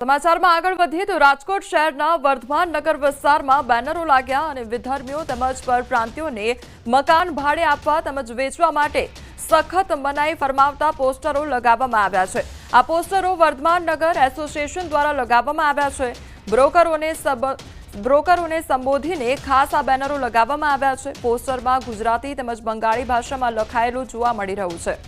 સમાચારમાં આગળ વધીએ તો રાજકોટ શહેરના વર્ધમાન નગર વિસ્તારમાં બેનરો લાગ્યા અને વિધર્મીઓ તેમજ પરપ્રાંતિયોને મકાન ભાડે આપવા તેમજ વેચવા માટે સખત મનાઈ ફરમાવતા પોસ્ટરો લગાવવામાં આવ્યા છે। આ પોસ્ટરો વર્ધમાન નગર એસોસિએશન દ્વારા લગાવવામાં આવ્યા છે। બ્રોકરોને સંબોધીને ખાસ આ બેનરો લગાવવામાં આવ્યા છે। પોસ્ટરમાં ગુજરાતી તેમજ બંગાળી ભાષામાં લખાયેલું જોવા મળી રહ્યું છે।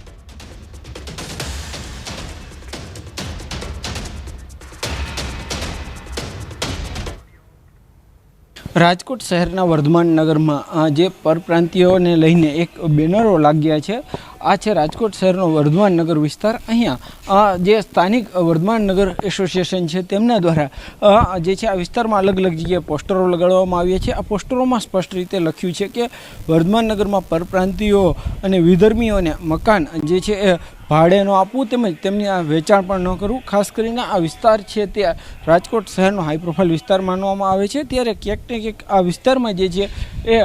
રાજકોટ શહેરના વર્ધમાન નગરમાં જે પરપ્રાંતિયોને લઈને એક બેનરો લાગ્યા છે। આ છે રાજકોટ શહેરનો વર્ધમાન નગર વિસ્તાર। અહીંયા જે સ્થાનિક વર્ધમાન નગર એસોસિએશન છે તેમના દ્વારા જે છે આ વિસ્તારમાં અલગ અલગ જગ્યાએ પોસ્ટરો લગાડવામાં આવ્યા છે। આ પોસ્ટરોમાં સ્પષ્ટ રીતે લખ્યું છે કે વર્ધમાન નગરમાં પરપ્રાંતિયો અને વિધર્મીઓને મકાન જે છે એ ભાડે ન આપવું તેમજ તેમની આ વેચાણ પણ ન કરવું। ખાસ કરીને આ વિસ્તાર છે તે રાજકોટ શહેરનો હાઈ પ્રોફાઇલ વિસ્તાર માનવામાં આવે છે। ત્યારે ક્યાંક ને ક્યાંક આ વિસ્તારમાં જે છે એ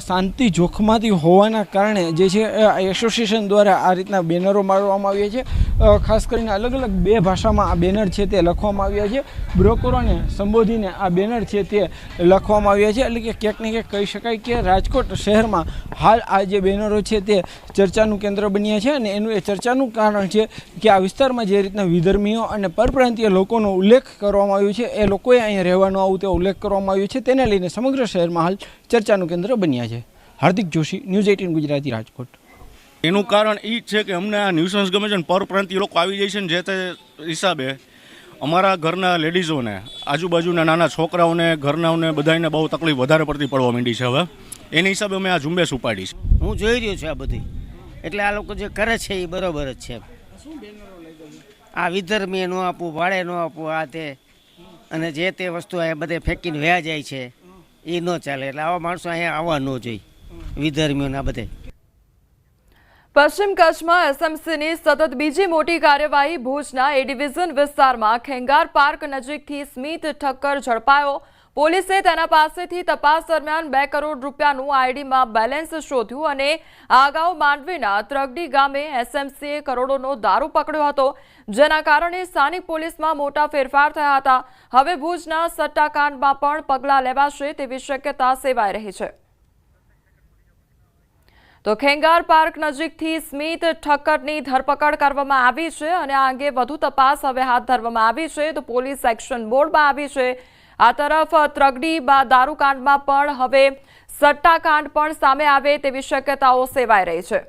શાંતિ જોખમાતી હોવાના કારણે જે છે એસોસિએશન દ્વારા આ રીતના બેનરો મારવામાં આવ્યા છે। ખાસ કરીને અલગ અલગ બે ભાષામાં આ બેનર છે તે લખવામાં આવ્યા છે। બ્રોકરોને સંબોધીને આ બેનર છે તે લખવામાં આવ્યા છે। એટલે કે ક્યાંક ને ક્યાંક કહી શકાય કે રાજકોટ શહેરમાં હાલ આ જે બેનરો છે તે ચર્ચાનું કેન્દ્ર બન્યા છે અને એનું એ ચર્ચાનું કારણ છે કે આ વિસ્તારમાં જે રીતના વિધર્મીઓ અને પરપ્રાંતીય લોકોનો ઉલ્લેખ કરવામાં આવ્યો છે, એ લોકોએ અહીંયા રહેવાનું આવું તેવો ઉલ્લેખ કરવામાં આવ્યો છે, તેને લઈને સમગ્ર શહેરમાં હાલ ચર્ચાનું કેન્દ્ર બન્યા છે। હાર્દિક જોશી, ન્યૂઝ 18 ગુજરાતી, રાજકોટ। એનું કારણ એ જ છે કે અમને આ ન્યુસન્સ ગમે છે ને પરપ્રાંતીય લોકો આવી જાય છે ને જે તે હિસાબે અમારા ઘરના લેડીઝોને, આજુબાજુના નાના છોકરાઓને, ઘરનાઓને બધાને બહુ તકલીફ વધારે પડતી પડવા માંડી છે। હવે એની હિસાબે અમે આ ઝુંબેશ ઉપાડી છે। હું જોઈ રહ્યો છું આ બધી, એટલે આ લોકો જે કરે છે એ બરોબર જ છે। આ વિધર્મીએ ન આપવું, ભાડે ન આપવું, આ તે અને જે તે વસ્તુ અહીંયા બધે ફેંકીને વયા જાય છે એ ન ચાલે। એટલે આવા માણસો અહીંયા આવવા ન જોઈએ, વિધર્મીઓના બધે। પશ્ચિમ કચ્છમાં એસએમસીની સતત બીજી મોટી કાર્યવાહી। ભુજના એ ડિવિઝન વિસ્તારમાં ખેંગાર પાર્ક નજીકથી સ્મિત ઠક્કર ઝડપાયો। પોલીસે તેના પાસેથી તપાસ દરમિયાન 2 કરોડ રૂપિયાનું આઈડીમાં બેલેન્સ શોધ્યું અને અગાઉ માંડવીના ત્રગડી ગામે એસએમસીએ કરોડોનો દારૂ પકડ્યો હતો, જેના કારણે સ્થાનિક પોલીસમાં મોટા ફેરફાર થયા હતા। હવે ભુજના સટ્ટાકાંડમાં પણ પગલાં લેવાશે તેવી શક્યતા સેવાઈ રહી છે। તો ખેંગાર પાર્ક નજીકથી સ્મિત ઠક્કરની ધરપકડ કરવામાં આવી છે અને આ અંગે વધુ તપાસ હવે હાથ ધરવામાં આવી છે। તો પોલીસ એક્શન મોડમાં આવી છે। આ તરફ ત્રગડી દારૂકાંડમાં પણ હવે સટ્ટાકાંડ પણ સામે આવે તેવી શક્યતાઓ સેવાઈ રહી છે।